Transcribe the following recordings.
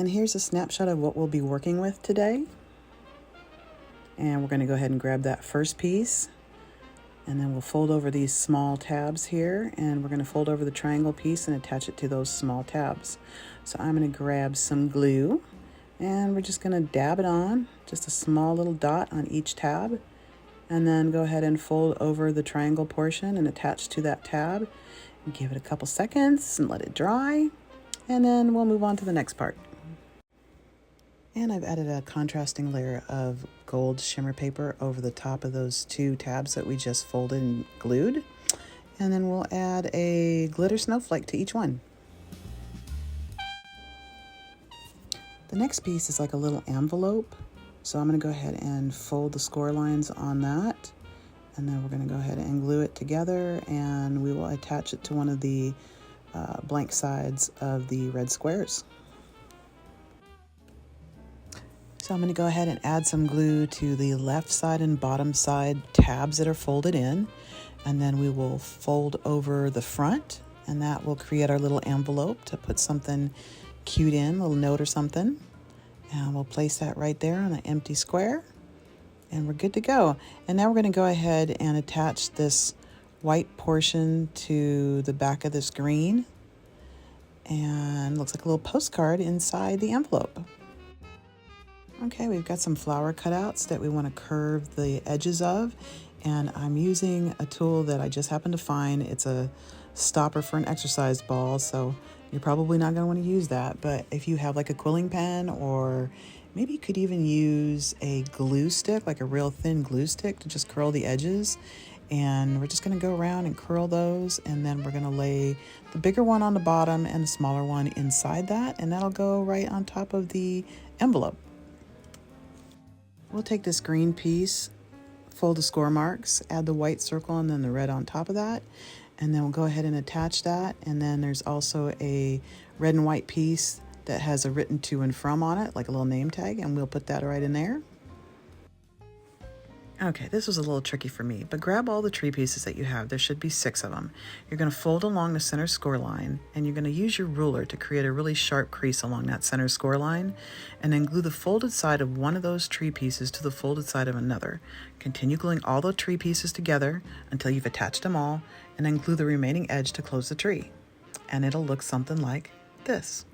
And here's a snapshot of what we'll be working with today. And we're going to go ahead and grab that first piece, and then we'll fold over these small tabs here, and we're going to fold over the triangle piece and attach it to those small tabs. So I'm going to grab some glue, and we're just going to dab it on, just a small little dot on each tab, and then go ahead and fold over the triangle portion and attach to that tab. And give it a couple seconds and let it dry, and then we'll move on to the next part. And I've added a contrasting layer of gold shimmer paper over the top of those two tabs that we just folded and glued. And then we'll add a glitter snowflake to each one. The next piece is like a little envelope. So I'm going to go ahead and fold the score lines on that. And then we're going to go ahead and glue it together, and we will attach it to one of the blank sides of the red squares. So I'm going to go ahead and add some glue to the left side and bottom side tabs that are folded in, and then we will fold over the front, and that will create our little envelope to put something cute in, a little note or something. And we'll place that right there on an empty square, and we're good to go. And now we're going to go ahead and attach this white portion to the back of this green, and it looks like a little postcard inside the envelope. Okay, we've got some flower cutouts that we want to curve the edges of, and I'm using a tool that I just happened to find. It's a stopper for an exercise ball, so you're probably not going to want to use that, but if you have like a quilling pen, or maybe you could even use a glue stick, like a real thin glue stick, to just curl the edges. And we're just going to go around and curl those, and then we're going to lay the bigger one on the bottom and the smaller one inside that, and that'll go right on top of the envelope. We'll take this green piece, fold the score marks, add the white circle and then the red on top of that, and then we'll go ahead and attach that. And then there's also a red and white piece that has a written to and from on it, like a little name tag, and we'll put that right in there. Okay, this was a little tricky for me, but grab all the tree pieces that you have. There should be 6 of them. You're going to fold along the center score line, and you're going to use your ruler to create a really sharp crease along that center score line, and then glue the folded side of one of those tree pieces to the folded side of another. Continue gluing all the tree pieces together until you've attached them all, and then glue the remaining edge to close the tree. And it'll look something like this.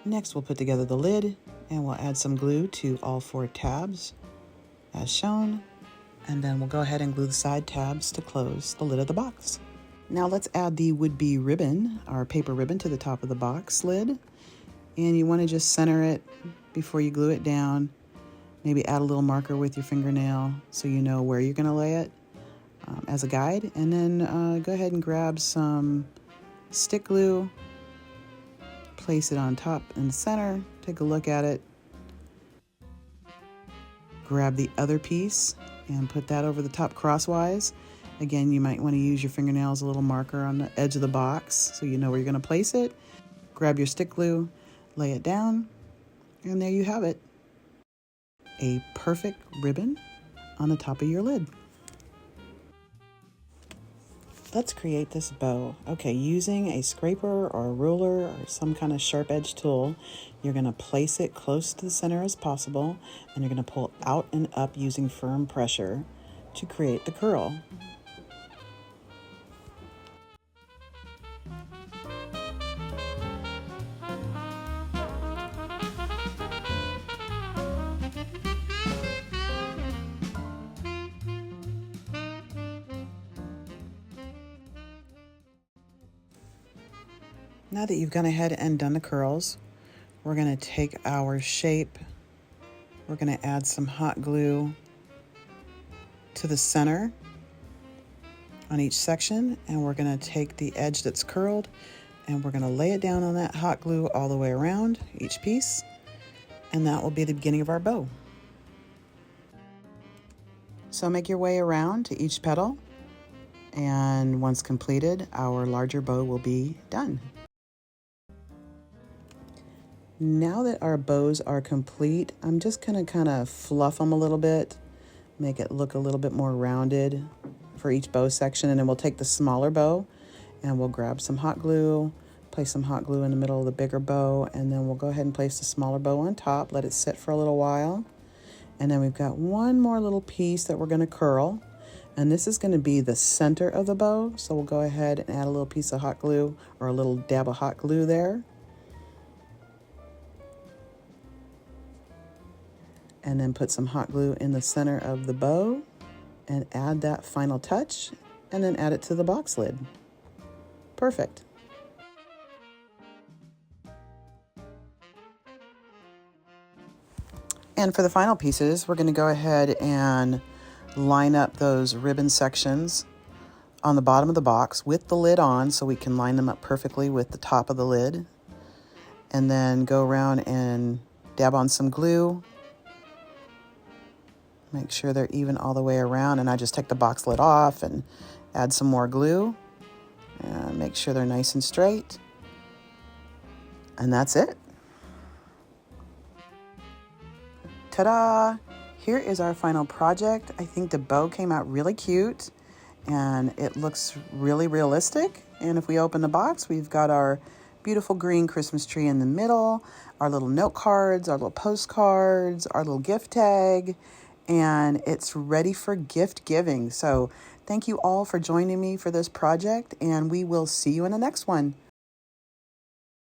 Next, we'll put together the lid, and we'll add some glue to all 4 tabs as shown, and then we'll go ahead and glue the side tabs to close the lid of the box. Now let's add the would-be ribbon, our paper ribbon, to the top of the box lid, and you want to just center it before you glue it down. Maybe add a little marker with your fingernail so you know where you're going to lay it as a guide, and then go ahead and grab some stick glue. Place it on top in the center, take a look at it. Grab the other piece and put that over the top crosswise. Again, you might want to use your fingernail as a little marker on the edge of the box so you know where you're going to place it. Grab your stick glue, lay it down, and there you have it. A perfect ribbon on the top of your lid. Let's create this bow. Okay, using a scraper or a ruler or some kind of sharp edge tool, you're going to place it close to the center as possible, and you're going to pull out and up using firm pressure to create the curl. Now that you've gone ahead and done the curls, we're going to take our shape, we're going to add some hot glue to the center on each section, and we're going to take the edge that's curled and we're going to lay it down on that hot glue all the way around each piece, and that will be the beginning of our bow. So make your way around to each petal, and once completed, our larger bow will be done. Now that our bows are complete, I'm just going to kind of fluff them a little bit, make it look a little bit more rounded for each bow section, and then we'll take the smaller bow and we'll grab some hot glue, put Place some hot glue in the middle of the bigger bow, and then we'll go ahead and place the smaller bow on top, let it sit for a little while. And then we've got one more little piece that we're going to curl, and this is going to be the center of the bow. So we'll go ahead and add a little piece of hot glue, or a little dab of hot glue there. And then put some hot glue in the center of the bow and add that final touch, and then add it to the box lid. Perfect. And for the final pieces, we're going to go ahead and line up those ribbon sections on the bottom of the box with the lid on, so we can line them up perfectly with the top of the lid. And then go around and dab on some glue. Make sure they're even all the way around, and I just take the box lid off and add some more glue. And make sure they're nice and straight. And that's it. Ta-da! Here is our final project. I think the bow came out really cute, and it looks really realistic. And if we open the box, we've got our beautiful green Christmas tree in the middle, our little note cards, our little postcards, our little gift tag, and it's ready for gift giving. So thank you all for joining me for this project, and we will see you in the next one.